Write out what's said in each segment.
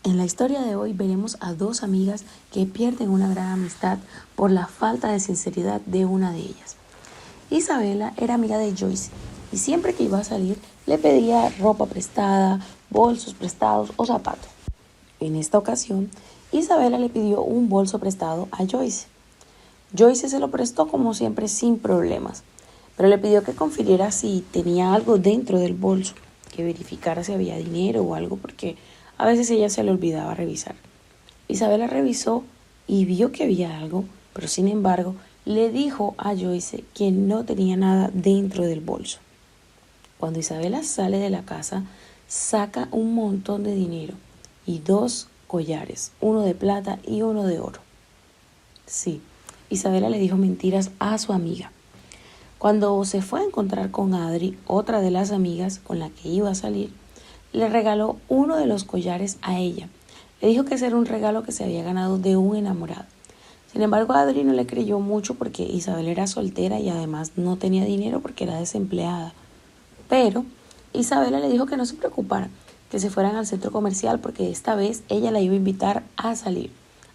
En la historia de hoy veremos a dos amigas que pierden una gran amistad por la falta de sinceridad de una de ellas. Isabela era amiga de Joyce y siempre que iba a salir le pedía ropa prestada, bolsos prestados o zapatos. En esta ocasión, Isabela le pidió un bolso prestado a Joyce. Joyce se lo prestó como siempre sin problemas, pero le pidió que confiriera si tenía algo dentro del bolso, que verificara si había dinero o algo porque a veces ella se le olvidaba revisar. Isabela revisó y vio que había algo, pero sin embargo le dijo a Joyce que no tenía nada dentro del bolso. Cuando Isabela sale de la casa, saca un montón de dinero y dos collares, uno de plata y uno de oro. Sí, Isabela le dijo mentiras a su amiga. Cuando se fue a encontrar con Adri, otra de las amigas con la que iba a salir, le regaló uno de los collares a ella. Le dijo que ese era un regalo que se había ganado de un enamorado. Sin embargo, Adri no le creyó mucho porque Isabel era soltera y además no tenía dinero porque era desempleada. Pero Isabela le dijo que no se preocupara, que se fueran al centro comercial porque esta vez ella la iba a invitar a salir,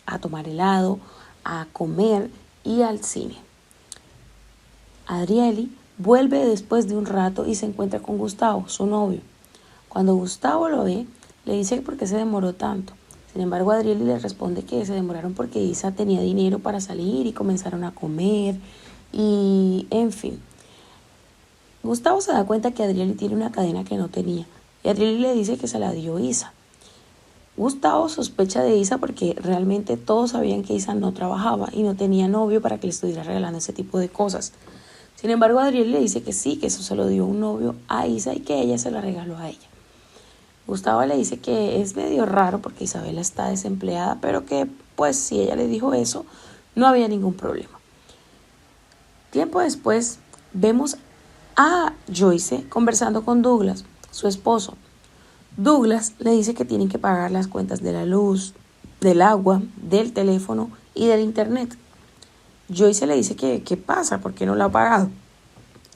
a tomar helado, a comer y al cine. Adrieli vuelve después de un rato y se encuentra con Gustavo, su novio. Cuando Gustavo lo ve, le dice que por qué se demoró tanto. Sin embargo, Adrieli le responde que se demoraron porque Isa tenía dinero para salir y comenzaron a comer y en fin. Gustavo se da cuenta que Adrieli tiene una cadena que no tenía y Adrieli le dice que se la dio Isa. Gustavo sospecha de Isa porque realmente todos sabían que Isa no trabajaba y no tenía novio para que le estuviera regalando ese tipo de cosas. Sin embargo, Adrieli le dice que sí, que eso se lo dio un novio a Isa y que ella se la regaló a ella. Gustavo le dice que es medio raro porque Isabela está desempleada, pero que pues si ella le dijo eso, no había ningún problema. Tiempo después vemos a Joyce conversando con Douglas, su esposo. Douglas le dice que tienen que pagar las cuentas de la luz, del agua, del teléfono y del internet. Joyce le dice que qué pasa, por qué no lo ha pagado.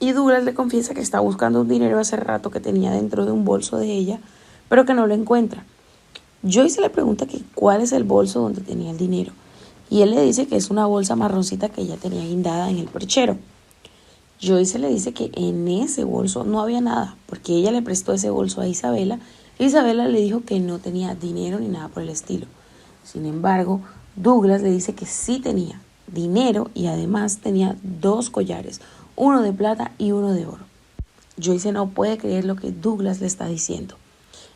Y Douglas le confiesa que está buscando un dinero hace rato que tenía dentro de un bolso de ella, pero que no lo encuentra. Joyce le pregunta que cuál es el bolso donde tenía el dinero y él le dice que es una bolsa marroncita que ella tenía guindada en el perchero. Joyce le dice que en ese bolso no había nada porque ella le prestó ese bolso a Isabela y Isabela le dijo que no tenía dinero ni nada por el estilo. Sin embargo, Douglas le dice que sí tenía dinero y además tenía dos collares, uno de plata y uno de oro. Joyce no puede creer lo que Douglas le está diciendo.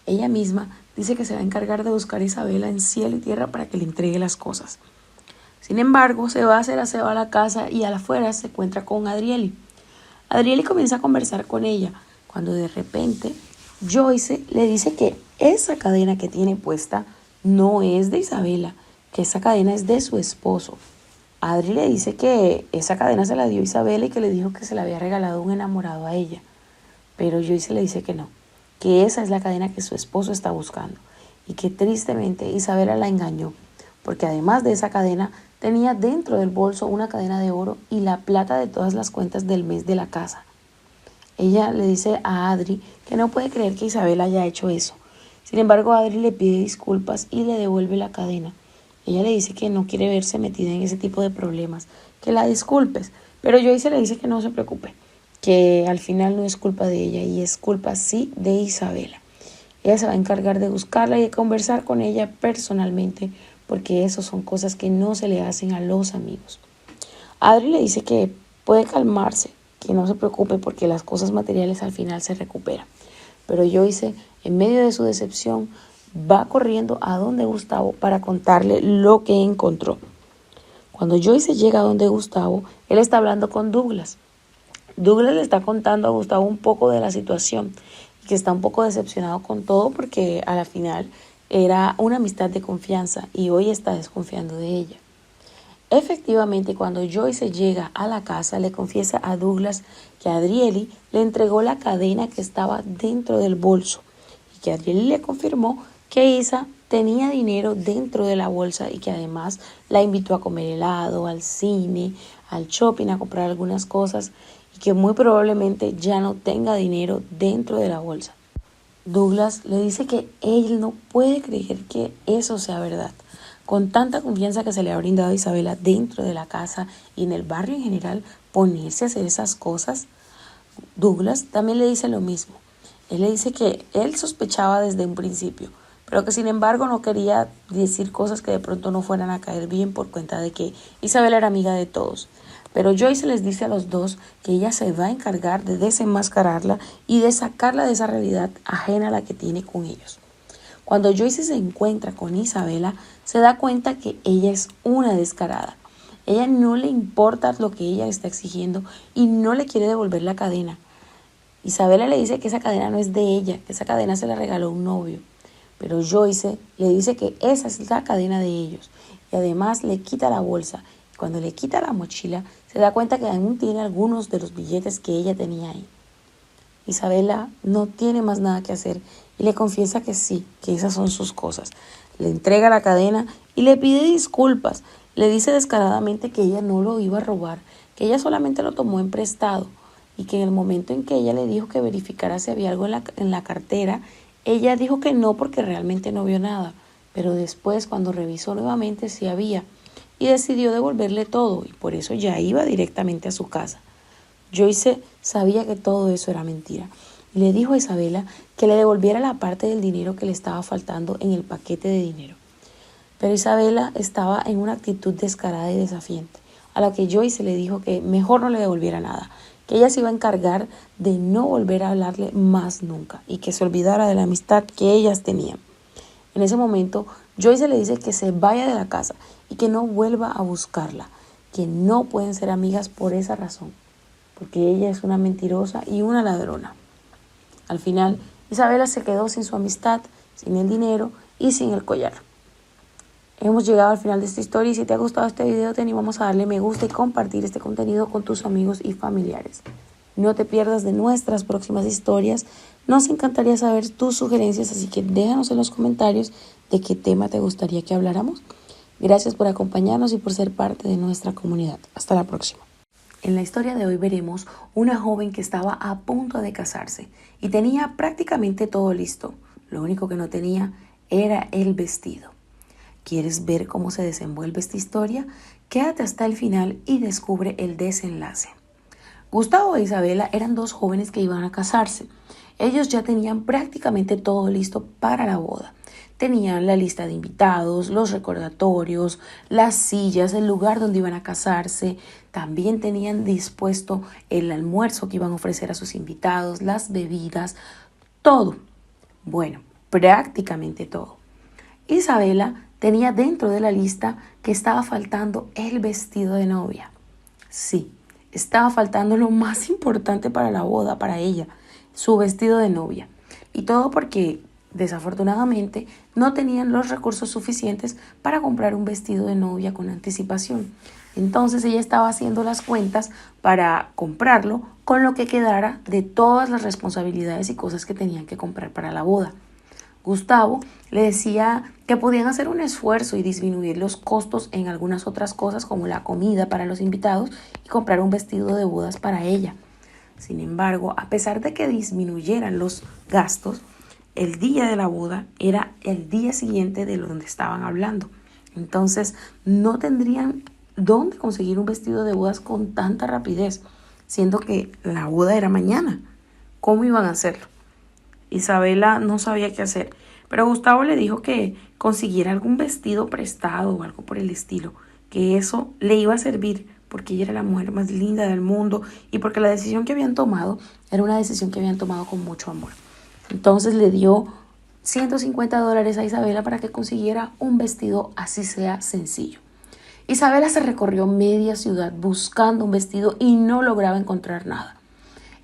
Ella misma dice que se va a encargar de buscar a Isabela en cielo y tierra para que le entregue las cosas. Sin embargo, se va a hacer aseo a la casa y afuera se encuentra con Adrieli. Adrieli comienza a conversar con ella cuando de repente Joyce le dice que esa cadena que tiene puesta no es de Isabela, que esa cadena es de su esposo. Adri le dice que esa cadena se la dio Isabela y que le dijo que se la había regalado un enamorado a ella. Pero Joyce le dice que no, que esa es la cadena que su esposo está buscando y que tristemente Isabela la engañó, porque además de esa cadena tenía dentro del bolso una cadena de oro y la plata de todas las cuentas del mes de la casa. Ella le dice a Adri que no puede creer que Isabela haya hecho eso. Sin embargo, Adri le pide disculpas y le devuelve la cadena. Ella le dice que no quiere verse metida en ese tipo de problemas, que la disculpes, pero Joyce le dice que no se preocupe, que al final no es culpa de ella y es culpa sí de Isabela. Ella se va a encargar de buscarla y de conversar con ella personalmente porque eso son cosas que no se le hacen a los amigos. Adri le dice que puede calmarse, que no se preocupe porque las cosas materiales al final se recuperan. Pero Joyce, en medio de su decepción, va corriendo a donde Gustavo para contarle lo que encontró. Cuando Joyce llega a donde Gustavo, él está hablando con Douglas. Douglas le está contando a Gustavo un poco de la situación y que está un poco decepcionado con todo porque a la final era una amistad de confianza y hoy está desconfiando de ella. Efectivamente, cuando Joyce llega a la casa, le confiesa a Douglas que Adrieli le entregó la cadena que estaba dentro del bolso y que Adrieli le confirmó que Isa tenía dinero dentro de la bolsa y que además la invitó a comer helado, al cine, al shopping, a comprar algunas cosas y que muy probablemente ya no tenga dinero dentro de la bolsa. Douglas le dice que él no puede creer que eso sea verdad. Con tanta confianza que se le ha brindado a Isabela dentro de la casa y en el barrio en general, ponerse a hacer esas cosas. Douglas también le dice lo mismo. Él le dice que él sospechaba desde un principio, pero que sin embargo no quería decir cosas que de pronto no fueran a caer bien por cuenta de que Isabela era amiga de todos. Pero Joyce les dice a los dos que ella se va a encargar de desenmascararla y de sacarla de esa realidad ajena a la que tiene con ellos. Cuando Joyce se encuentra con Isabela, se da cuenta que ella es una descarada. Ella no le importa lo que ella le está exigiendo y no le quiere devolver la cadena. Isabela le dice que esa cadena no es de ella, que esa cadena se la regaló un novio. Pero Joyce le dice que esa es la cadena de ellos y además le quita la bolsa. Y cuando le quita la mochila, se da cuenta que aún tiene algunos de los billetes que ella tenía ahí. Isabela no tiene más nada que hacer y le confiesa que sí, que esas son sus cosas. Le entrega la cadena y le pide disculpas. Le dice descaradamente que ella no lo iba a robar, que ella solamente lo tomó en prestado y que en el momento en que ella le dijo que verificara si había algo en la cartera, ella dijo que no porque realmente no vio nada. Pero después, cuando revisó nuevamente, sí había y decidió devolverle todo y por eso ya iba directamente a su casa. Joyce sabía que todo eso era mentira y le dijo a Isabela que le devolviera la parte del dinero que le estaba faltando en el paquete de dinero. Pero Isabela estaba en una actitud descarada y desafiante, a la que Joyce le dijo que mejor no le devolviera nada, que ella se iba a encargar de no volver a hablarle más nunca y que se olvidara de la amistad que ellas tenían. En ese momento, Joyce le dice que se vaya de la casa y que no vuelva a buscarla, que no pueden ser amigas por esa razón, porque ella es una mentirosa y una ladrona. Al final, Isabela se quedó sin su amistad, sin el dinero y sin el collar. Hemos llegado al final de esta historia y si te ha gustado este video te animamos a darle me gusta y compartir este contenido con tus amigos y familiares. No te pierdas de nuestras próximas historias. Nos encantaría saber tus sugerencias, así que déjanos en los comentarios de qué tema te gustaría que habláramos. Gracias por acompañarnos y por ser parte de nuestra comunidad. Hasta la próxima. En la historia de hoy veremos una joven que estaba a punto de casarse y tenía prácticamente todo listo. Lo único que no tenía era el vestido. ¿Quieres ver cómo se desenvuelve esta historia? Quédate hasta el final y descubre el desenlace. Gustavo e Isabela eran dos jóvenes que iban a casarse. Ellos ya tenían prácticamente todo listo para la boda. Tenían la lista de invitados, los recordatorios, las sillas, el lugar donde iban a casarse. También tenían dispuesto el almuerzo que iban a ofrecer a sus invitados, las bebidas, todo. Bueno, prácticamente todo. Isabela tenía dentro de la lista que estaba faltando el vestido de novia. Sí, estaba faltando lo más importante para la boda, para ella, su vestido de novia. Y todo porque desafortunadamente no tenían los recursos suficientes para comprar un vestido de novia con anticipación. Entonces ella estaba haciendo las cuentas para comprarlo con lo que quedara de todas las responsabilidades y cosas que tenían que comprar para la boda. Gustavo le decía que podían hacer un esfuerzo y disminuir los costos en algunas otras cosas como la comida para los invitados y comprar un vestido de bodas para ella. Sin embargo, a pesar de que disminuyeran los gastos, el día de la boda era el día siguiente de donde estaban hablando. Entonces, no tendrían dónde conseguir un vestido de bodas con tanta rapidez, siendo que la boda era mañana. ¿Cómo iban a hacerlo? Isabela no sabía qué hacer, pero Gustavo le dijo que consiguiera algún vestido prestado o algo por el estilo, que eso le iba a servir porque ella era la mujer más linda del mundo y porque la decisión que habían tomado era una decisión que habían tomado con mucho amor. Entonces le dio $150 a Isabela para que consiguiera un vestido así sea sencillo. Isabela se recorrió media ciudad buscando un vestido y no lograba encontrar nada.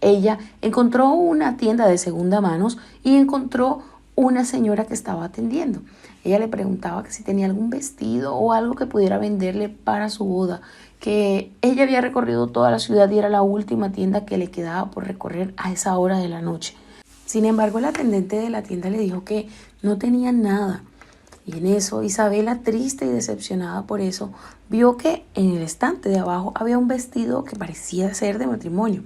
Ella encontró una tienda de segunda manos y encontró una señora que estaba atendiendo. Ella le preguntaba que si tenía algún vestido o algo que pudiera venderle para su boda, que ella había recorrido toda la ciudad y era la última tienda que le quedaba por recorrer a esa hora de la noche. Sin embargo, el atendente de la tienda le dijo que no tenía nada. Y en eso, Isabela, triste y decepcionada por eso, vio que en el estante de abajo había un vestido que parecía ser de matrimonio.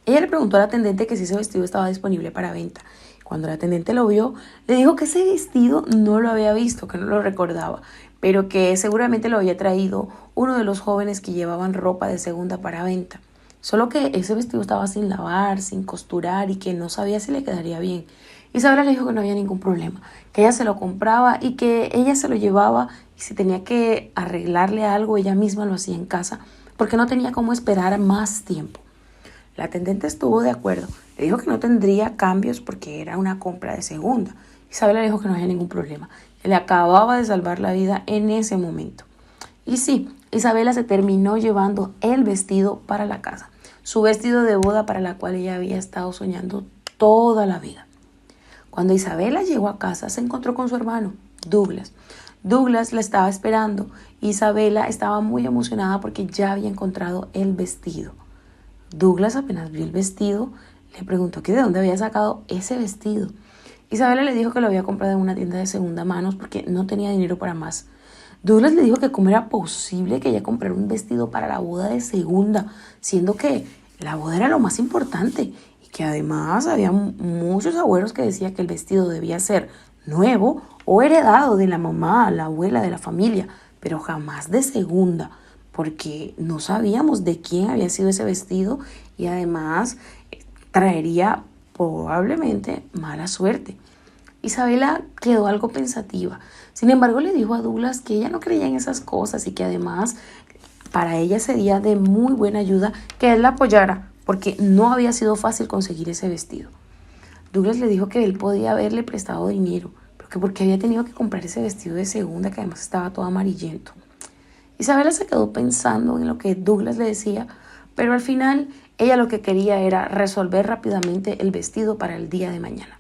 Ella le preguntó al atendente que si ese vestido estaba disponible para venta. Cuando la atendente lo vio, le dijo que ese vestido no lo había visto, que no lo recordaba, pero que seguramente lo había traído uno de los jóvenes que llevaban ropa de segunda para venta. Solo que ese vestido estaba sin lavar, sin costurar y que no sabía si le quedaría bien. Isabela le dijo que no había ningún problema, que ella se lo compraba y que ella se lo llevaba y si tenía que arreglarle algo, ella misma lo hacía en casa, porque no tenía cómo esperar más tiempo. La atendente estuvo de acuerdo, le dijo que no tendría cambios porque era una compra de segunda. Isabela le dijo que no había ningún problema, que le acababa de salvar la vida en ese momento. Y sí, Isabela se terminó llevando el vestido para la casa, su vestido de boda para la cual ella había estado soñando toda la vida. Cuando Isabela llegó a casa, se encontró con su hermano, Douglas. Douglas la estaba esperando. Isabela estaba muy emocionada porque ya había encontrado el vestido. Douglas apenas vio el vestido, le preguntó que de dónde había sacado ese vestido. Isabela le dijo que lo había comprado en una tienda de segunda mano porque no tenía dinero para más. Douglas le dijo que cómo era posible que ella comprara un vestido para la boda de segunda, siendo que la boda era lo más importante y que además había muchos abuelos que decían que el vestido debía ser nuevo o heredado de la mamá, la abuela de la familia, pero jamás de segunda, porque no sabíamos de quién había sido ese vestido y además traería probablemente mala suerte. Isabela quedó algo pensativa. Sin embargo, le dijo a Douglas que ella no creía en esas cosas y que además para ella sería de muy buena ayuda que él la apoyara porque no había sido fácil conseguir ese vestido. Douglas le dijo que él podía haberle prestado dinero, pero que porque había tenido que comprar ese vestido de segunda que además estaba todo amarillento. Isabela se quedó pensando en lo que Douglas le decía, pero al final ella lo que quería era resolver rápidamente el vestido para el día de mañana.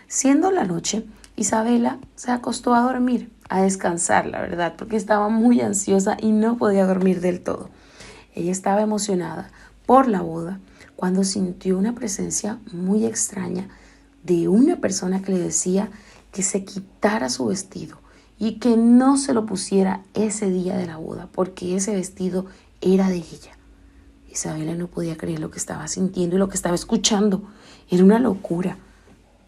Siendo la noche, Isabela se acostó a dormir, a descansar, la verdad, porque estaba muy ansiosa y no podía dormir del todo. Ella estaba emocionada por la boda cuando sintió una presencia muy extraña de una persona que le decía que se quitara su vestido y que no se lo pusiera ese día de la boda, porque ese vestido era de ella. Isabela no podía creer lo que estaba sintiendo y lo que estaba escuchando. Era una locura.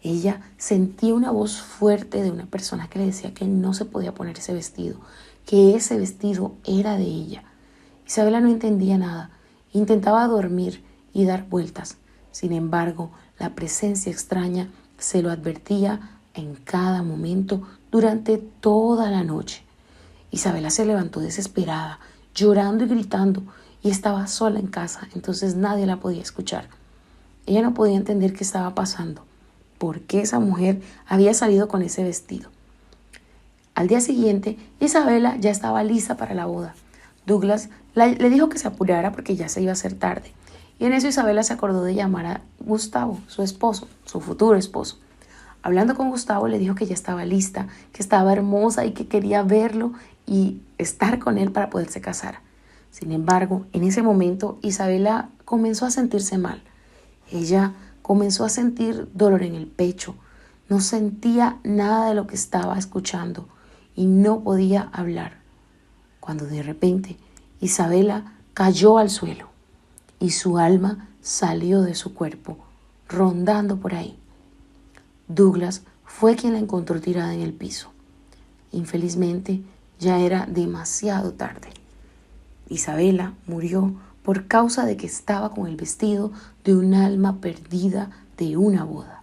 Ella sentía una voz fuerte de una persona que le decía que no se podía poner ese vestido, que ese vestido era de ella. Isabela no entendía nada, intentaba dormir y dar vueltas. Sin embargo, la presencia extraña se lo advertía en cada momento durante toda la noche. Isabela se levantó desesperada, llorando y gritando, y estaba sola en casa, entonces nadie la podía escuchar. Ella no podía entender qué estaba pasando, por qué esa mujer había salido con ese vestido. Al día siguiente, Isabela ya estaba lista para la boda. Douglas le dijo que se apurara porque ya se iba a hacer tarde. Y en eso Isabela se acordó de llamar a Gustavo, su esposo, su futuro esposo. Hablando con Gustavo, le dijo que ya estaba lista, que estaba hermosa y que quería verlo y estar con él para poderse casar. Sin embargo, en ese momento Isabela comenzó a sentirse mal. Ella comenzó a sentir dolor en el pecho. No sentía nada de lo que estaba escuchando y no podía hablar. Cuando de repente Isabela cayó al suelo y su alma salió de su cuerpo, rondando por ahí. Douglas fue quien la encontró tirada en el piso. Infelizmente, ya era demasiado tarde. Isabela murió por causa de que estaba con el vestido de un alma perdida de una boda.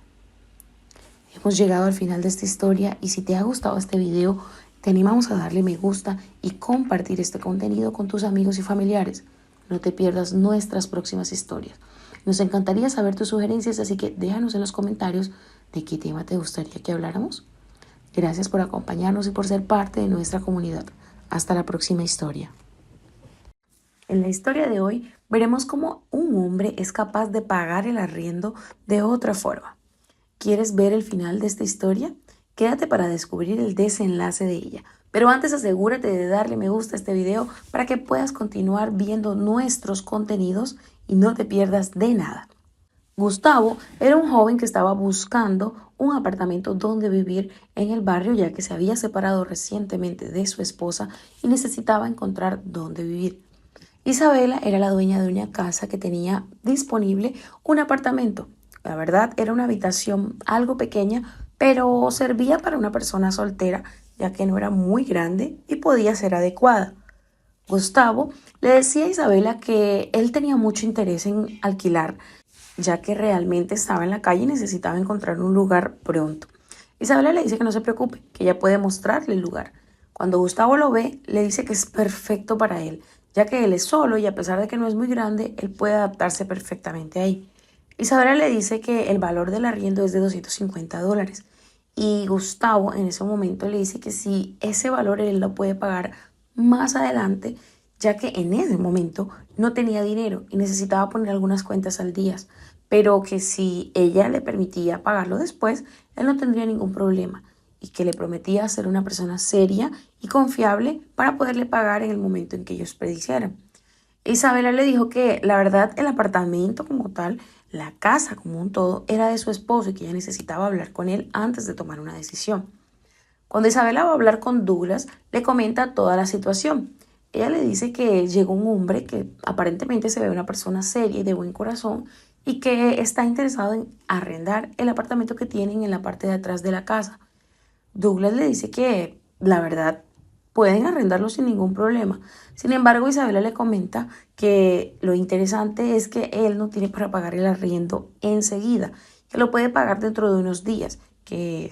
Hemos llegado al final de esta historia y si te ha gustado este video, te animamos a darle me gusta y compartir este contenido con tus amigos y familiares. No te pierdas nuestras próximas historias. Nos encantaría saber tus sugerencias, así que déjanos en los comentarios de qué tema te gustaría que habláramos. Gracias por acompañarnos y por ser parte de nuestra comunidad. Hasta la próxima historia. En la historia de hoy veremos cómo un hombre es capaz de pagar el arriendo de otra forma. ¿Quieres ver el final de esta historia? Quédate para descubrir el desenlace de ella. Pero antes asegúrate de darle me gusta a este video para que puedas continuar viendo nuestros contenidos y no te pierdas de nada. Gustavo era un joven que estaba buscando un apartamento donde vivir en el barrio ya que se había separado recientemente de su esposa y necesitaba encontrar dónde vivir. Isabela era la dueña de una casa que tenía disponible un apartamento. La verdad, era una habitación algo pequeña, pero servía para una persona soltera, ya que no era muy grande y podía ser adecuada. Gustavo le decía a Isabela que él tenía mucho interés en alquilar, ya que realmente estaba en la calle y necesitaba encontrar un lugar pronto. Isabela le dice que no se preocupe, que ella puede mostrarle el lugar. Cuando Gustavo lo ve, le dice que es perfecto para él, ya que él es solo y a pesar de que no es muy grande, él puede adaptarse perfectamente ahí. Isabela le dice que el valor del arriendo es de $250 y Gustavo en ese momento le dice que si ese valor él lo puede pagar más adelante, ya que en ese momento no tenía dinero y necesitaba poner algunas cuentas al día, pero que si ella le permitía pagarlo después, él no tendría ningún problema y que le prometía ser una persona seria y confiable para poderle pagar en el momento en que ellos predicieran. Isabela le dijo que la verdad el apartamento como tal, la casa como un todo, era de su esposo y que ella necesitaba hablar con él antes de tomar una decisión. Cuando Isabela va a hablar con Douglas, le comenta toda la situación. Ella le dice que llegó un hombre que aparentemente se ve una persona seria y de buen corazón y que está interesado en arrendar el apartamento que tienen en la parte de atrás de la casa. Douglas le dice que la verdad pueden arrendarlo sin ningún problema. Sin embargo, Isabela le comenta que lo interesante es que él no tiene para pagar el arriendo enseguida, que lo puede pagar dentro de unos días, que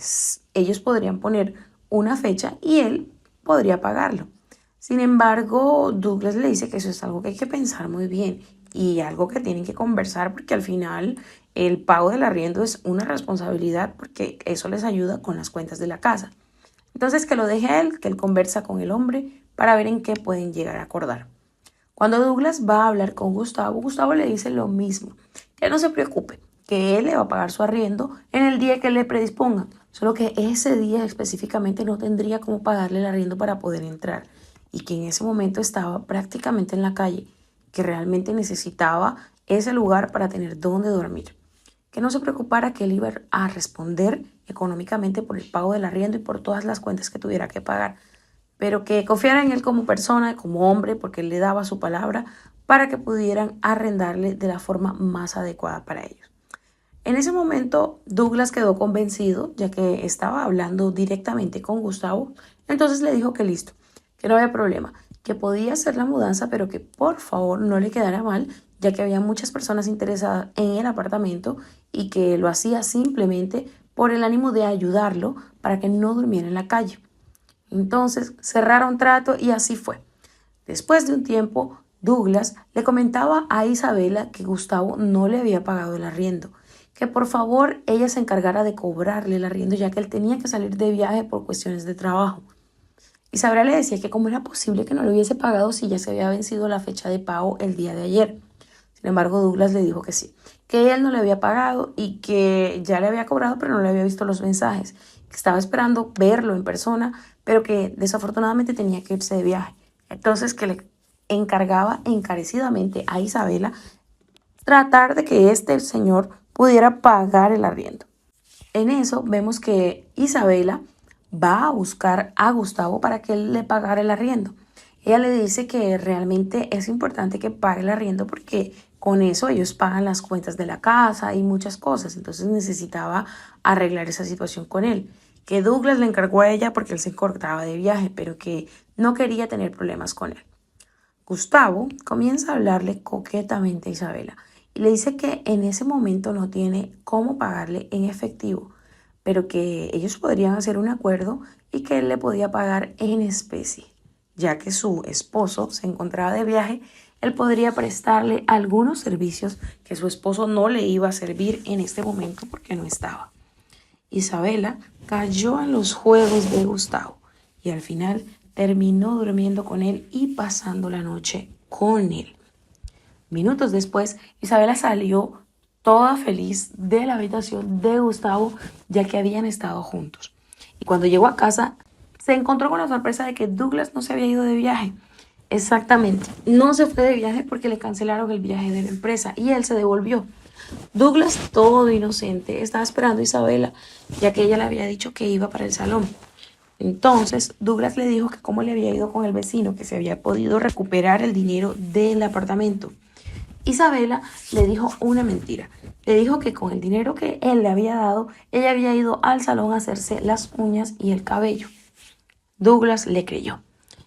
ellos podrían poner una fecha y él podría pagarlo. Sin embargo, Douglas le dice que eso es algo que hay que pensar muy bien y algo que tienen que conversar porque al final el pago del arriendo es una responsabilidad porque eso les ayuda con las cuentas de la casa. Entonces que lo deje a él, que él conversa con el hombre para ver en qué pueden llegar a acordar. Cuando Douglas va a hablar con Gustavo, Gustavo le dice lo mismo, que no se preocupe, que él le va a pagar su arriendo en el día que le predispongan, solo que ese día específicamente no tendría cómo pagarle el arriendo para poder entrar y que en ese momento estaba prácticamente en la calle, que realmente necesitaba ese lugar para tener dónde dormir. Que no se preocupara, que él iba a responder económicamente por el pago del arriendo y por todas las cuentas que tuviera que pagar, pero que confiara en él como persona, como hombre, porque él le daba su palabra para que pudieran arrendarle de la forma más adecuada para ellos. En ese momento Douglas quedó convencido, ya que estaba hablando directamente con Gustavo, entonces le dijo que listo, que no había problema, que podía hacer la mudanza, pero que por favor no le quedara mal, ya que había muchas personas interesadas en el apartamento y que lo hacía simplemente por el ánimo de ayudarlo para que no durmiera en la calle. Entonces cerraron trato y así fue. Después de un tiempo, Douglas le comentaba a Isabela que Gustavo no le había pagado el arriendo, que por favor ella se encargara de cobrarle el arriendo ya que él tenía que salir de viaje por cuestiones de trabajo. Isabela le decía que cómo era posible que no le hubiese pagado si ya se había vencido la fecha de pago el día de ayer. Sin embargo, Douglas le dijo que sí, que él no le había pagado y que ya le había cobrado, pero no le había visto los mensajes, que estaba esperando verlo en persona, pero que desafortunadamente tenía que irse de viaje. Entonces, que le encargaba encarecidamente a Isabela tratar de que este señor pudiera pagar el arriendo. En eso vemos que Isabela va a buscar a Gustavo para que él le pagara el arriendo. Ella le dice que realmente es importante que pague el arriendo porque con eso ellos pagan las cuentas de la casa y muchas cosas. Entonces necesitaba arreglar esa situación con él. Que Douglas le encargó a ella porque él se encontraba de viaje, pero que no quería tener problemas con él. Gustavo comienza a hablarle coquetamente a Isabela y le dice que en ese momento no tiene cómo pagarle en efectivo, pero que ellos podrían hacer un acuerdo y que él le podía pagar en especie. Ya que su esposo se encontraba de viaje, él podría prestarle algunos servicios que su esposo no le iba a servir en este momento porque no estaba. Isabela cayó en los juegos de Gustavo y al final terminó durmiendo con él y pasando la noche con él. Minutos después, Isabela salió toda feliz de la habitación de Gustavo, ya que habían estado juntos. Y cuando llegó a casa, se encontró con la sorpresa de que Douglas no se había ido de viaje. Exactamente, no se fue de viaje porque le cancelaron el viaje de la empresa y él se devolvió. Douglas, todo inocente, estaba esperando a Isabela, ya que ella le había dicho que iba para el salón. Entonces, Douglas le dijo que cómo le había ido con el vecino, que se había podido recuperar el dinero del apartamento. Isabela le dijo una mentira. Le dijo que con el dinero que él le había dado, ella había ido al salón a hacerse las uñas y el cabello. Douglas le creyó.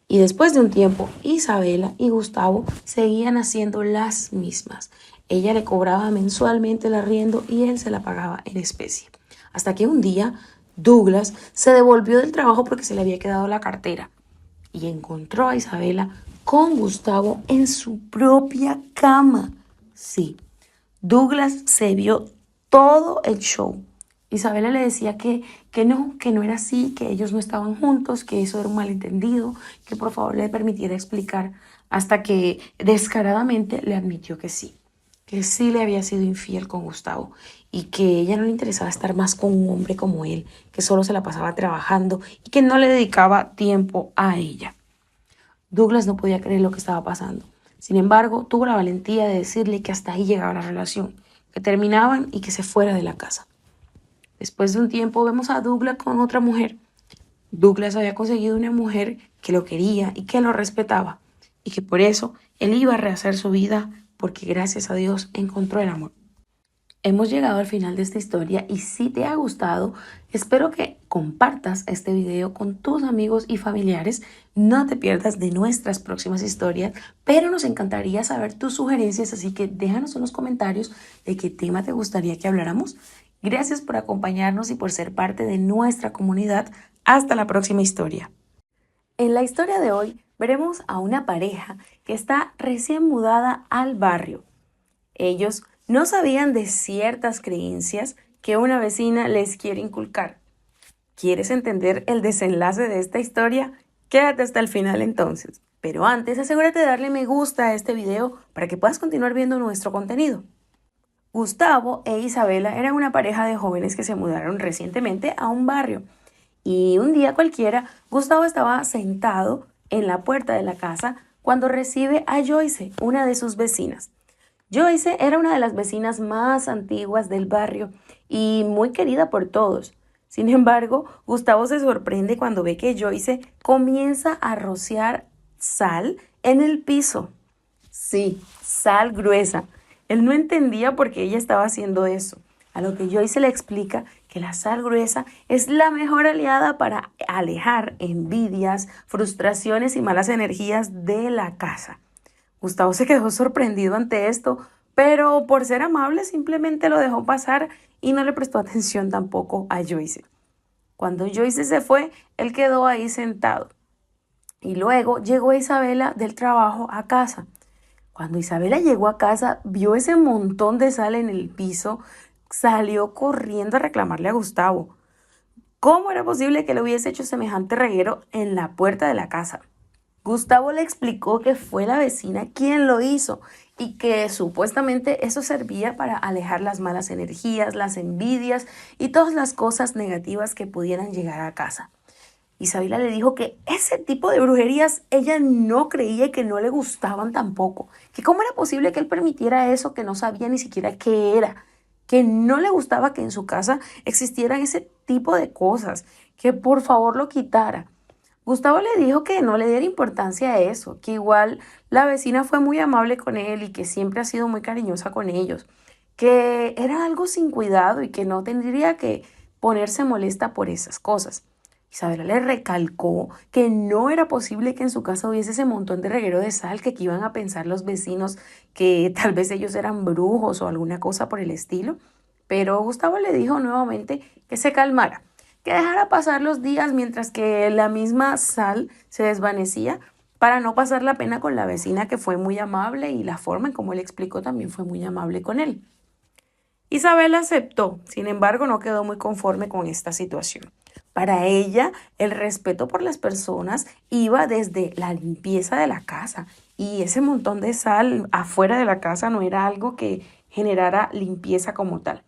Y después de un tiempo, Isabela y Gustavo seguían haciendo las mismas. Ella le cobraba mensualmente el arriendo y él se la pagaba en especie. Hasta que un día Douglas se devolvió del trabajo porque se le había quedado la cartera y encontró a Isabela con Gustavo en su propia cama. Sí, Douglas se vio todo el show. Isabela le decía que no era así, que ellos no estaban juntos, que eso era un malentendido, que por favor le permitiera explicar, hasta que descaradamente le admitió que sí le había sido infiel con Gustavo y que a ella no le interesaba estar más con un hombre como él, que solo se la pasaba trabajando y que no le dedicaba tiempo a ella. Douglas no podía creer lo que estaba pasando. Sin embargo, tuvo la valentía de decirle que hasta ahí llegaba la relación, que terminaban y que se fuera de la casa. Después de un tiempo vemos a Douglas con otra mujer. Douglas había conseguido una mujer que lo quería y que lo respetaba, y que por eso él iba a rehacer su vida porque gracias a Dios encontró el amor. Hemos llegado al final de esta historia y si te ha gustado, espero que compartas este video con tus amigos y familiares. No te pierdas de nuestras próximas historias, pero nos encantaría saber tus sugerencias, así que déjanos en los comentarios de qué tema te gustaría que habláramos. Gracias por acompañarnos y por ser parte de nuestra comunidad. Hasta la próxima historia. En la historia de hoy veremos a una pareja que está recién mudada al barrio. Ellos no sabían de ciertas creencias que una vecina les quiere inculcar. ¿Quieres entender el desenlace de esta historia? Quédate hasta el final entonces. Pero antes, asegúrate de darle me gusta a este video para que puedas continuar viendo nuestro contenido. Gustavo e Isabela eran una pareja de jóvenes que se mudaron recientemente a un barrio. Y un día cualquiera, Gustavo estaba sentado en la puerta de la casa cuando recibe a Joyce, una de sus vecinas. Joyce era una de las vecinas más antiguas del barrio y muy querida por todos. Sin embargo, Gustavo se sorprende cuando ve que Joyce comienza a rociar sal en el piso. Sí, sal gruesa. Él no entendía por qué ella estaba haciendo eso, a lo que Joyce le explica que la sal gruesa es la mejor aliada para alejar envidias, frustraciones y malas energías de la casa. Gustavo se quedó sorprendido ante esto, pero por ser amable simplemente lo dejó pasar y no le prestó atención tampoco a Joyce. Cuando Joyce se fue, él quedó ahí sentado. Y luego llegó Isabela del trabajo a casa. Cuando Isabela llegó a casa, vio ese montón de sal en el piso, salió corriendo a reclamarle a Gustavo. ¿Cómo era posible que le hubiese hecho semejante reguero en la puerta de la casa? Gustavo le explicó que fue la vecina quien lo hizo y que supuestamente eso servía para alejar las malas energías, las envidias y todas las cosas negativas que pudieran llegar a casa. Isabela le dijo que ese tipo de brujerías ella no creía y que no le gustaban tampoco, que cómo era posible que él permitiera eso que no sabía ni siquiera qué era, que no le gustaba que en su casa existieran ese tipo de cosas, que por favor lo quitara. Gustavo le dijo que no le diera importancia a eso, que igual la vecina fue muy amable con él y que siempre ha sido muy cariñosa con ellos, que era algo sin cuidado y que no tendría que ponerse molesta por esas cosas. Isabela le recalcó que no era posible que en su casa hubiese ese montón de reguero de sal, que iban a pensar los vecinos que tal vez ellos eran brujos o alguna cosa por el estilo, pero Gustavo le dijo nuevamente que se calmara, que dejara pasar los días mientras que la misma sal se desvanecía para no pasar la pena con la vecina, que fue muy amable y la forma en como él explicó también fue muy amable con él. Isabela aceptó, sin embargo no quedó muy conforme con esta situación. Para ella, el respeto por las personas iba desde la limpieza de la casa y ese montón de sal afuera de la casa no era algo que generara limpieza como tal.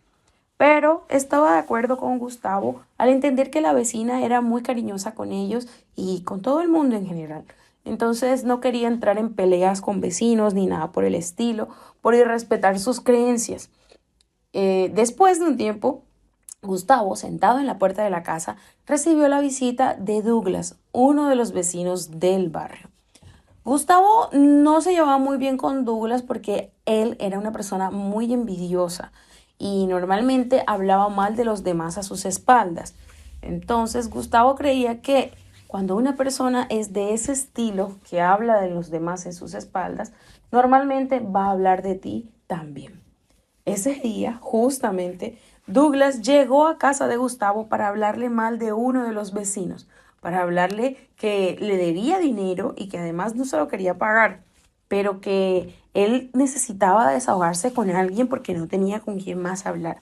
Pero estaba de acuerdo con Gustavo al entender que la vecina era muy cariñosa con ellos y con todo el mundo en general. Entonces no quería entrar en peleas con vecinos ni nada por el estilo, por irrespetar sus creencias. Después de un tiempo, Gustavo, sentado en la puerta de la casa, recibió la visita de Douglas, uno de los vecinos del barrio. Gustavo no se llevaba muy bien con Douglas porque él era una persona muy envidiosa y normalmente hablaba mal de los demás a sus espaldas. Entonces Gustavo creía que cuando una persona es de ese estilo, que habla de los demás en sus espaldas, normalmente va a hablar de ti también. Ese día, justamente, Douglas llegó a casa de Gustavo para hablarle mal de uno de los vecinos, para hablarle que le debía dinero y que además no se lo quería pagar, pero que él necesitaba desahogarse con alguien porque no tenía con quién más hablar.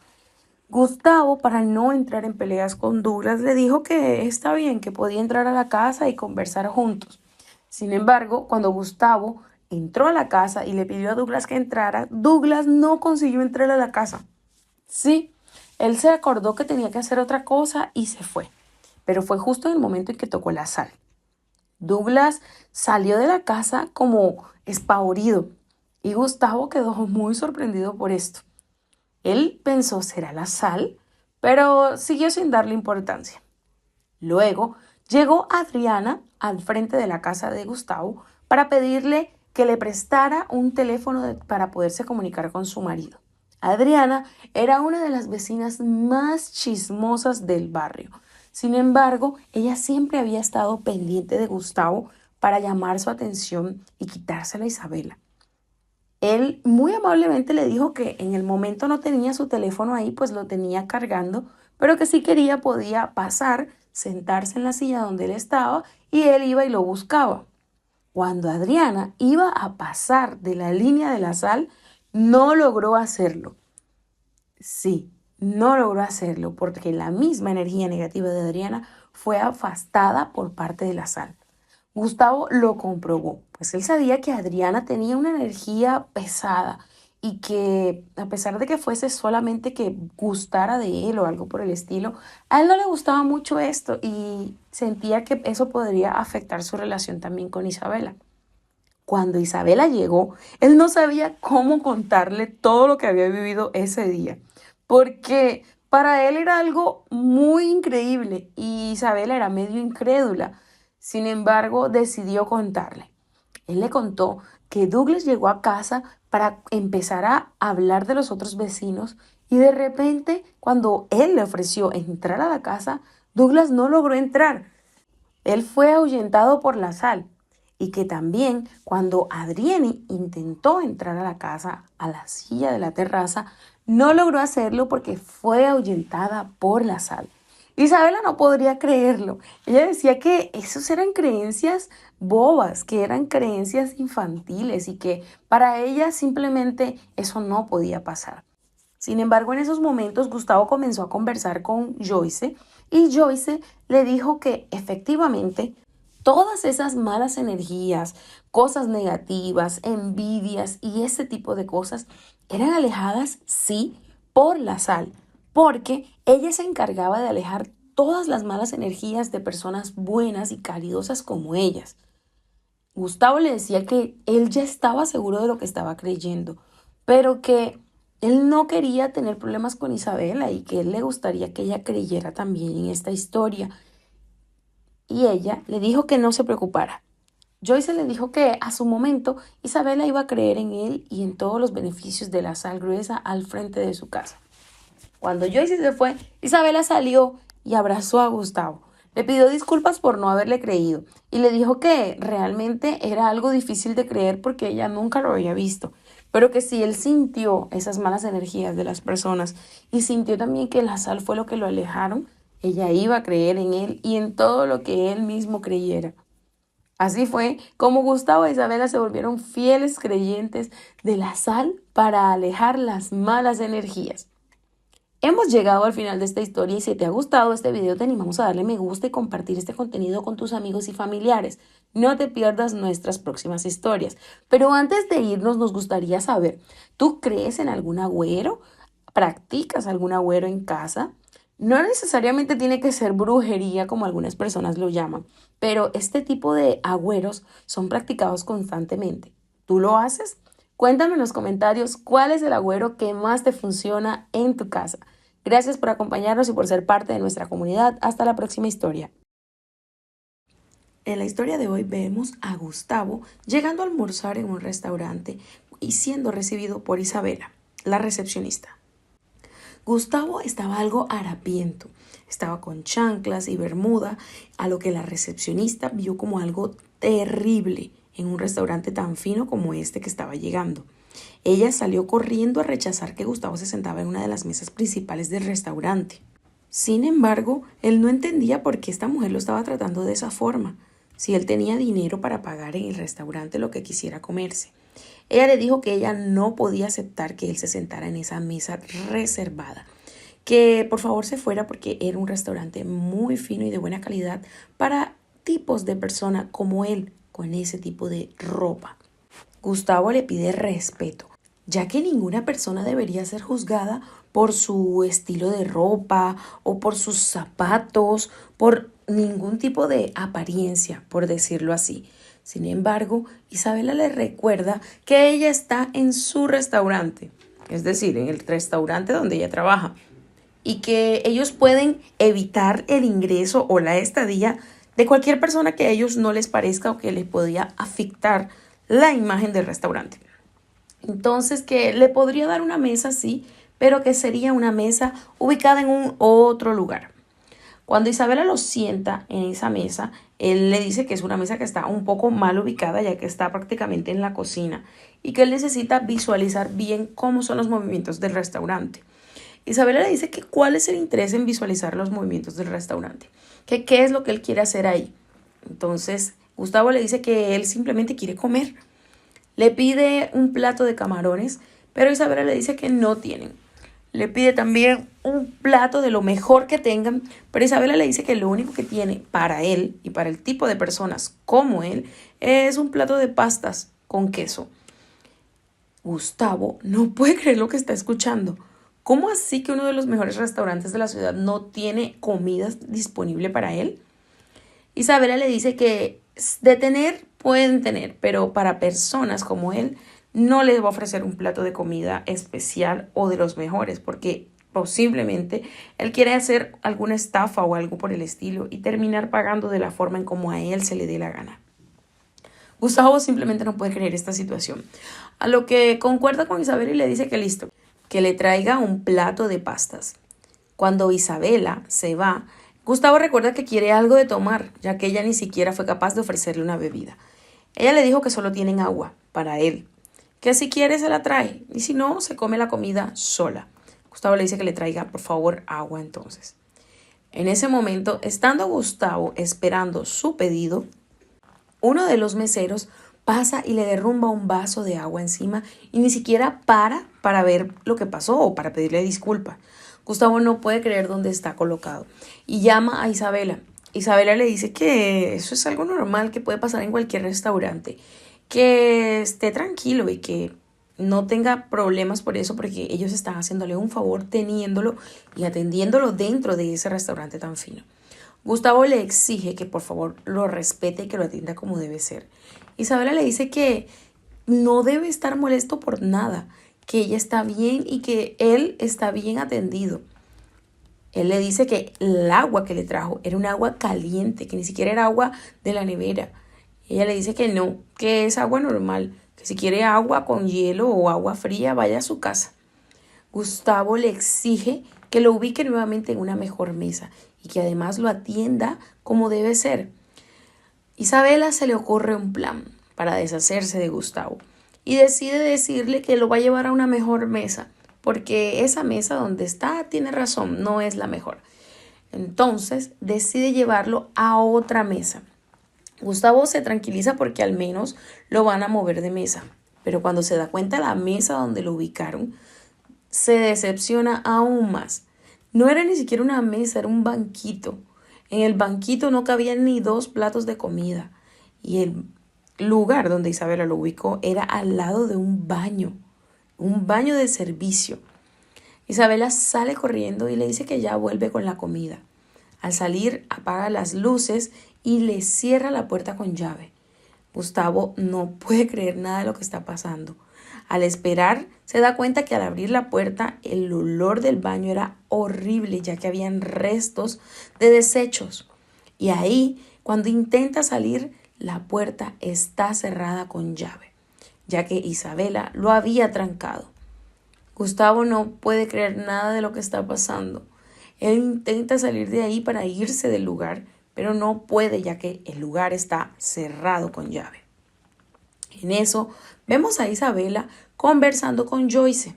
Gustavo, para no entrar en peleas con Douglas, le dijo que está bien, que podía entrar a la casa y conversar juntos. Sin embargo, cuando Gustavo entró a la casa y le pidió a Douglas que entrara, Douglas no consiguió entrar a la casa. Sí, él se acordó que tenía que hacer otra cosa y se fue, pero fue justo en el momento en que tocó la sal. Douglas salió de la casa como espavorido y Gustavo quedó muy sorprendido por esto. Él pensó será la sal, pero siguió sin darle importancia. Luego llegó Adriana al frente de la casa de Gustavo para pedirle que le prestara un teléfono para poderse comunicar con su marido. Adriana era una de las vecinas más chismosas del barrio. Sin embargo, ella siempre había estado pendiente de Gustavo para llamar su atención y quitársela a Isabela. Él muy amablemente le dijo que en el momento no tenía su teléfono ahí, pues lo tenía cargando, pero que si quería podía pasar, sentarse en la silla donde él estaba y él iba y lo buscaba. Cuando Adriana iba a pasar de la línea de la sal, no logró hacerlo. Sí, no logró hacerlo porque la misma energía negativa de Adriana fue afastada por parte de la sal. Gustavo lo comprobó, pues él sabía que Adriana tenía una energía pesada y que a pesar de que fuese solamente que gustara de él o algo por el estilo, a él no le gustaba mucho esto y sentía que eso podría afectar su relación también con Isabela. Cuando Isabela llegó, él no sabía cómo contarle todo lo que había vivido ese día, porque para él era algo muy increíble y Isabela era medio incrédula. Sin embargo, decidió contarle. Él le contó que Douglas llegó a casa para empezar a hablar de los otros vecinos y de repente, cuando él le ofreció entrar a la casa, Douglas no logró entrar. Él fue ahuyentado por la sal y que también cuando Adrieni intentó entrar a la casa, a la silla de la terraza, no logró hacerlo porque fue ahuyentada por la sal. Isabela no podría creerlo. Ella decía que esos eran creencias bobas, que eran creencias infantiles y que para ella simplemente eso no podía pasar. Sin embargo, en esos momentos Gustavo comenzó a conversar con Joyce y Joyce le dijo que efectivamente todas esas malas energías, cosas negativas, envidias y ese tipo de cosas eran alejadas, sí, por la sal, porque ella se encargaba de alejar todas las malas energías de personas buenas y caridosas como ellas. Gustavo le decía que él ya estaba seguro de lo que estaba creyendo, pero que él no quería tener problemas con Isabela y que él le gustaría que ella creyera también en esta historia. Y ella le dijo que no se preocupara. Joyce le dijo que a su momento Isabela iba a creer en él y en todos los beneficios de la sal gruesa al frente de su casa. Cuando Joyce se fue, Isabela salió y abrazó a Gustavo. Le pidió disculpas por no haberle creído y le dijo que realmente era algo difícil de creer porque ella nunca lo había visto, pero que si él sintió esas malas energías de las personas y sintió también que la sal fue lo que lo alejaron, ella iba a creer en él y en todo lo que él mismo creyera. Así fue como Gustavo e Isabela se volvieron fieles creyentes de la sal para alejar las malas energías. Hemos llegado al final de esta historia y si te ha gustado este video te animamos a darle me gusta y compartir este contenido con tus amigos y familiares. No te pierdas nuestras próximas historias. Pero antes de irnos nos gustaría saber, ¿tú crees en algún agüero? ¿Practicas algún agüero en casa? No necesariamente tiene que ser brujería como algunas personas lo llaman, pero este tipo de agüeros son practicados constantemente. ¿Tú lo haces? Cuéntame en los comentarios cuál es el agüero que más te funciona en tu casa. Gracias por acompañarnos y por ser parte de nuestra comunidad. Hasta la próxima historia. En la historia de hoy vemos a Gustavo llegando a almorzar en un restaurante y siendo recibido por Isabela, la recepcionista. Gustavo estaba algo harapiento, estaba con chanclas y bermuda, a lo que la recepcionista vio como algo terrible en un restaurante tan fino como este que estaba llegando. Ella salió corriendo a rechazar que Gustavo se sentaba en una de las mesas principales del restaurante. Sin embargo, él no entendía por qué esta mujer lo estaba tratando de esa forma, si él tenía dinero para pagar en el restaurante lo que quisiera comerse. Ella le dijo que ella no podía aceptar que él se sentara en esa mesa reservada, que por favor se fuera porque era un restaurante muy fino y de buena calidad para tipos de persona como él, con ese tipo de ropa. Gustavo le pide respeto, ya que ninguna persona debería ser juzgada por su estilo de ropa o por sus zapatos, por ningún tipo de apariencia, por decirlo así. Sin embargo, Isabela le recuerda que ella está en su restaurante, es decir, en el restaurante donde ella trabaja, y que ellos pueden evitar el ingreso o la estadía de cualquier persona que a ellos no les parezca o que les podría afectar la imagen del restaurante. Entonces, que le podría dar una mesa, sí, pero que sería una mesa ubicada en un otro lugar. Cuando Isabela lo sienta en esa mesa, él le dice que es una mesa que está un poco mal ubicada, ya que está prácticamente en la cocina, y que él necesita visualizar bien cómo son los movimientos del restaurante. Isabela le dice que cuál es el interés en visualizar los movimientos del restaurante, que qué es lo que él quiere hacer ahí. Entonces, Gustavo le dice que él simplemente quiere comer. Le pide un plato de camarones, pero Isabela le dice que no tienen. Le pide también un plato de lo mejor que tengan, pero Isabela le dice que lo único que tiene para él y para el tipo de personas como él es un plato de pastas con queso. Gustavo no puede creer lo que está escuchando. ¿Cómo así que uno de los mejores restaurantes de la ciudad no tiene comida disponible para él? Isabela le dice que de tener pueden tener, pero para personas como él no les va a ofrecer un plato de comida especial o de los mejores, porque posiblemente él quiere hacer alguna estafa o algo por el estilo y terminar pagando de la forma en como a él se le dé la gana. Gustavo simplemente no puede creer esta situación, a lo que concuerda con Isabela y le dice que listo, que le traiga un plato de pastas. Cuando Isabela se va, Gustavo recuerda que quiere algo de tomar, ya que ella ni siquiera fue capaz de ofrecerle una bebida. Ella le dijo que solo tienen agua para él, que si quiere se la trae y si no, se come la comida sola. Gustavo le dice que le traiga, por favor, agua entonces. En ese momento, estando Gustavo esperando su pedido, uno de los meseros pasa y le derrumba un vaso de agua encima y ni siquiera para ver lo que pasó o para pedirle disculpas. Gustavo no puede creer dónde está colocado y llama a Isabela. Isabela le dice que eso es algo normal que puede pasar en cualquier restaurante, que esté tranquilo y que no tenga problemas por eso, porque ellos están haciéndole un favor teniéndolo y atendiéndolo dentro de ese restaurante tan fino. Gustavo le exige que por favor lo respete y que lo atienda como debe ser. Isabela le dice que no debe estar molesto por nada, que ella está bien y que él está bien atendido. Él le dice que el agua que le trajo era un agua caliente, que ni siquiera era agua de la nevera. Ella le dice que no, que es agua normal, que si quiere agua con hielo o agua fría, vaya a su casa. Gustavo le exige que lo ubique nuevamente en una mejor mesa y que además lo atienda como debe ser. Isabela se le ocurre un plan para deshacerse de Gustavo y decide decirle que lo va a llevar a una mejor mesa, porque esa mesa donde está, tiene razón, no es la mejor. Entonces decide llevarlo a otra mesa. Gustavo se tranquiliza porque al menos lo van a mover de mesa, pero cuando se da cuenta de la mesa donde lo ubicaron, se decepciona aún más. No era ni siquiera una mesa, era un banquito. En el banquito no cabían ni 2 platos de comida y el lugar donde Isabela lo ubicó era al lado de un baño de servicio. Isabela sale corriendo y le dice que ya vuelve con la comida. Al salir, apaga las luces y le cierra la puerta con llave. Gustavo no puede creer nada de lo que está pasando. Al esperar, se da cuenta que al abrir la puerta, el olor del baño era horrible, ya que habían restos de desechos. Y ahí, Cuando intenta salir, la puerta está cerrada con llave, ya que Isabela lo había trancado. Gustavo no puede creer nada de lo que está pasando. Él intenta salir de ahí para irse del lugar, pero no puede ya que el lugar está cerrado con llave. En eso vemos a Isabela conversando con Joyce.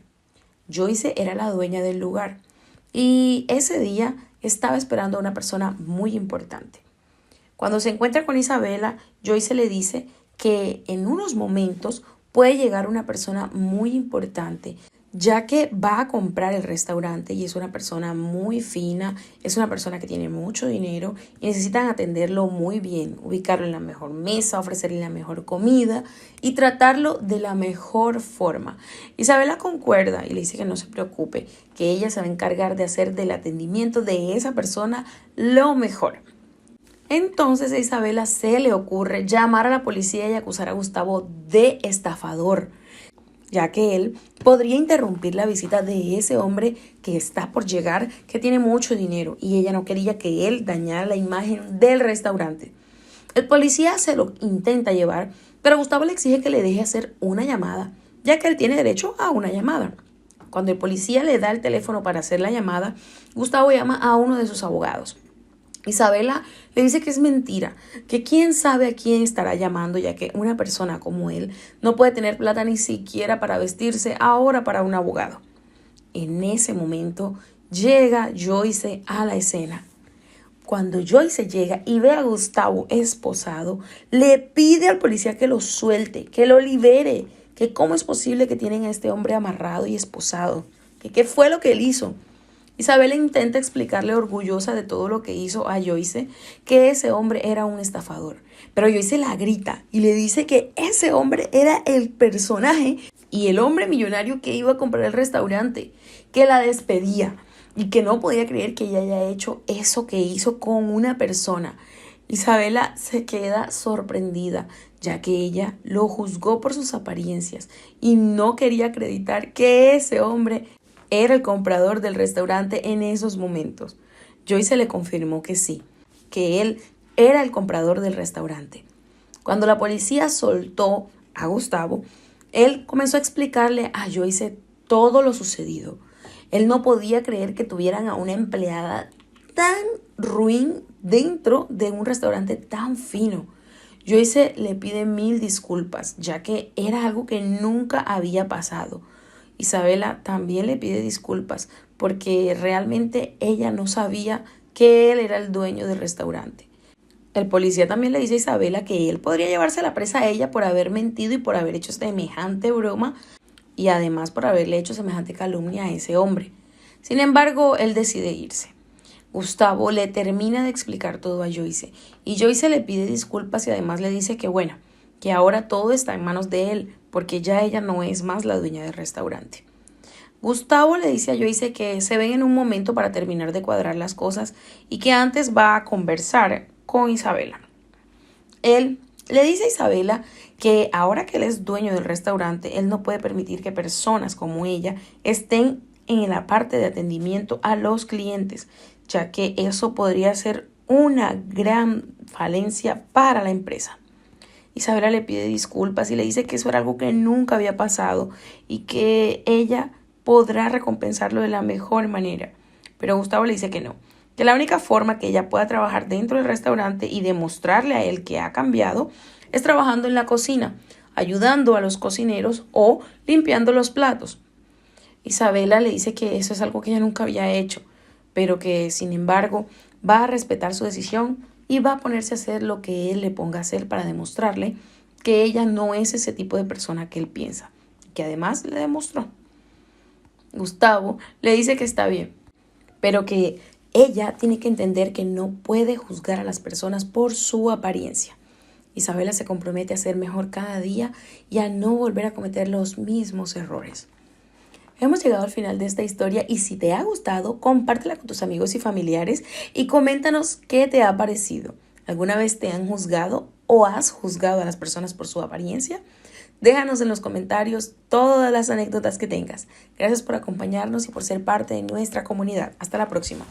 Joyce era la dueña del lugar y ese día estaba esperando a una persona muy importante. Cuando se encuentra con Isabela, Joyce le dice que en unos momentos puede llegar una persona muy importante, ya que va a comprar el restaurante y es una persona muy fina, es una persona que tiene mucho dinero y necesitan atenderlo muy bien, ubicarlo en la mejor mesa, ofrecerle la mejor comida y tratarlo de la mejor forma. Isabela concuerda y le dice que no se preocupe, que ella se va a encargar de hacer del atendimiento de esa persona lo mejor. Entonces a Isabela se le ocurre llamar a la policía y acusar a Gustavo de estafador, ya que él podría interrumpir la visita de ese hombre que está por llegar, que tiene mucho dinero, y ella no quería que él dañara la imagen del restaurante. El policía se lo intenta llevar, pero Gustavo le exige que le deje hacer una llamada, ya que él tiene derecho a una llamada. Cuando el policía le da el teléfono para hacer la llamada, Gustavo llama a uno de sus abogados. Isabela le dice que es mentira, que quién sabe a quién estará llamando, ya que una persona como él no puede tener plata ni siquiera para vestirse ahora para un abogado. En ese momento llega Joyce a la escena. Cuando Joyce llega y ve a Gustavo esposado, le pide al policía que lo suelte, que lo libere, que cómo es posible que tienen a este hombre amarrado y esposado, que qué fue lo que él hizo. Isabela intenta explicarle orgullosa de todo lo que hizo a Joyce que ese hombre era un estafador. Pero Joyce la grita y le dice que ese hombre era el personaje y el hombre millonario que iba a comprar el restaurante, que la despedía y que no podía creer que ella haya hecho eso que hizo con una persona. Isabela se queda sorprendida, ya que ella lo juzgó por sus apariencias y no quería acreditar que ese hombre era el comprador del restaurante en esos momentos. Joyce le confirmó que sí, que él era el comprador del restaurante. Cuando la policía soltó a Gustavo, él comenzó a explicarle a Joyce todo lo sucedido. Él no podía creer que tuvieran a una empleada tan ruin dentro de un restaurante tan fino. Joyce le pide 1000 disculpas, ya que era algo que nunca había pasado. Isabela también le pide disculpas porque realmente ella no sabía que él era el dueño del restaurante. El policía también le dice a Isabela que él podría llevarse la presa a ella por haber mentido y por haber hecho semejante broma y además por haberle hecho semejante calumnia a ese hombre. Sin embargo, él decide irse. Gustavo le termina de explicar todo a Joyce y Joyce le pide disculpas y además le dice que bueno, que ahora todo está en manos de él, porque ya ella no es más la dueña del restaurante. Gustavo le dice a Joyce que se ven en un momento para terminar de cuadrar las cosas y que antes va a conversar con Isabela. Él le dice a Isabela que ahora que él es dueño del restaurante, él no puede permitir que personas como ella estén en la parte de atendimiento a los clientes, ya que eso podría ser una gran falencia para la empresa. Isabela le pide disculpas y le dice que eso era algo que nunca había pasado y que ella podrá recompensarlo de la mejor manera. Pero Gustavo le dice que no, que la única forma que ella pueda trabajar dentro del restaurante y demostrarle a él que ha cambiado es trabajando en la cocina, ayudando a los cocineros o limpiando los platos. Isabela le dice que eso es algo que ella nunca había hecho, pero que sin embargo va a respetar su decisión y va a ponerse a hacer lo que él le ponga a hacer para demostrarle que ella no es ese tipo de persona que él piensa, que además le demostró. Gustavo le dice que está bien, pero que ella tiene que entender que no puede juzgar a las personas por su apariencia. Isabela se compromete a ser mejor cada día y a no volver a cometer los mismos errores. Hemos llegado al final de esta historia y si te ha gustado, compártela con tus amigos y familiares y coméntanos qué te ha parecido. ¿Alguna vez te han juzgado o has juzgado a las personas por su apariencia? Déjanos en los comentarios todas las anécdotas que tengas. Gracias por acompañarnos y por ser parte de nuestra comunidad. Hasta la próxima.